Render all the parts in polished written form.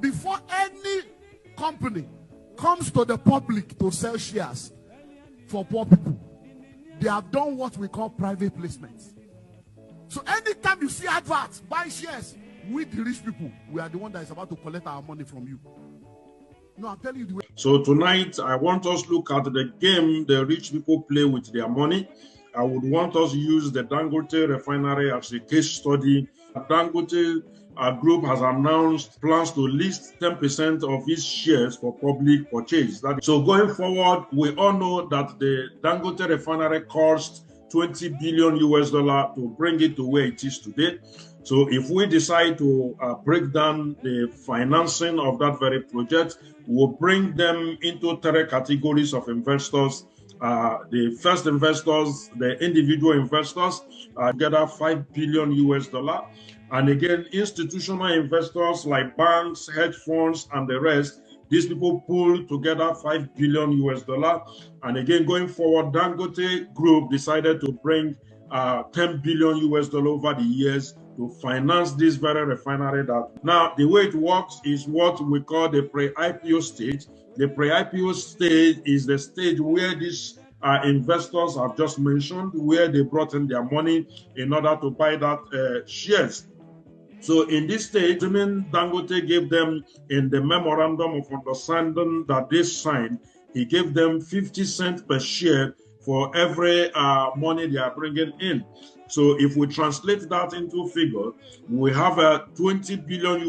before any company comes to the public to sell shares for poor people, they have done what we call private placements. So anytime you see adverts, buy shares, we the rich people, we are the one that is about to collect our money from you. No, I'm telling you the way. So tonight, I want us to look at the game the rich people play with their money. I would want us to use the Dangote refinery as a case study. Dangote Group has announced plans to list 10% of its shares for public purchase. So going forward, we all know that the Dangote refinery cost $20 billion to bring it to where it is today. So if we decide to break down the financing of that very project, we'll bring them into three categories of investors. The first investors, the individual investors, together $5 billion. And again, institutional investors like banks, hedge funds, and the rest, these people pull together $5 billion. And again, going forward, Dangote Group decided to bring $10 billion over the years to finance this very refinery. Now, the way it works is what we call the pre-IPO stage. The pre-IPO stage is the stage where these investors I've just mentioned, where they brought in their money in order to buy that shares. So in this stage, Dangote gave them, in the memorandum of understanding that they signed, he gave them 50 cents per share for every money they are bringing in. So if we translate that into figure, we have a $20 billion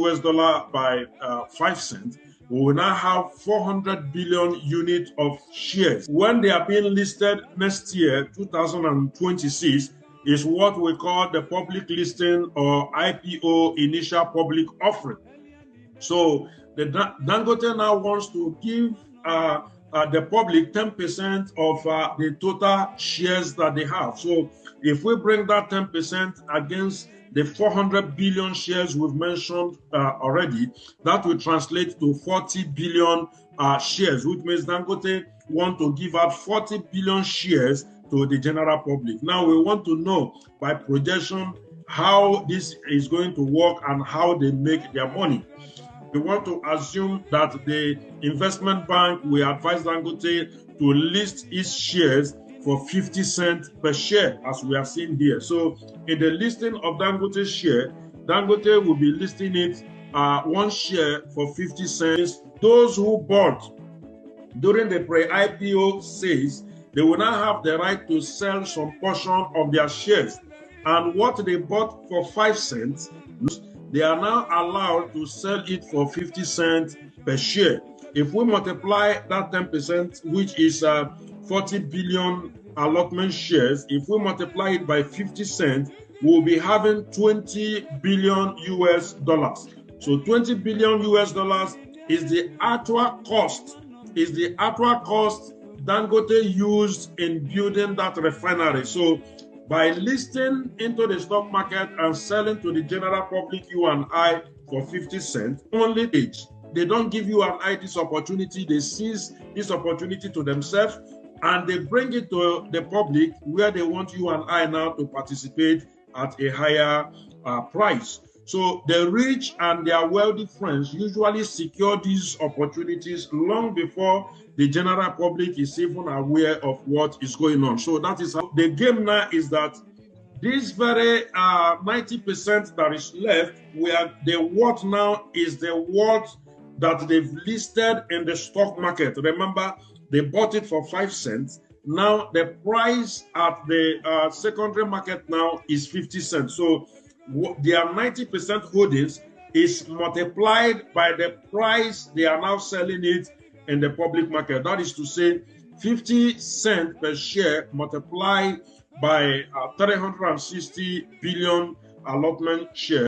by 5 cents. We will now have 400 billion units of shares. When they are being listed next year, 2026, is what we call the public listing or IPO, initial public offering. So the Dangote now wants to give the public 10% of the total shares that they have. So if we bring that 10% against the 400 billion shares we've mentioned already, that will translate to 40 billion shares, which means Dangote want to give out 40 billion shares to the general public. Now we want to know by projection how this is going to work and how they make their money. We want to assume that the investment bank will advise Dangote to list its shares for 50 cents per share, as we are seeing here. So in the listing of Dangote's share, Dangote will be listing it one share for 50 cents. Those who bought during the pre-IPO sales, they will now have the right to sell some portion of their shares. And what they bought for 5 cents, they are now allowed to sell it for 50 cents per share. If we multiply that 10%, which is 40 billion allotment shares, if we multiply it by 50 cents, we'll be having $20 billion. So $20 billion is the actual cost, Dangote used in building that refinery. So by listing into the stock market and selling to the general public, you and I, for 50 cents, only they don't give you and I this opportunity. They seize this opportunity to themselves and they bring it to the public where they want you and I now to participate at a higher price. So the rich and their wealthy friends usually secure these opportunities long before the general public is even aware of what is going on. So that is how the game now is that this very 90% that is left, where the worth now is the worth that they've listed in the stock market. Remember, they bought it for 5 cents. Now the price at the secondary market now is 50 cents. So their 90% holdings is multiplied by the price they are now selling it in the public market. That is to say, 50 cents per share multiplied by 360 billion allotment shares.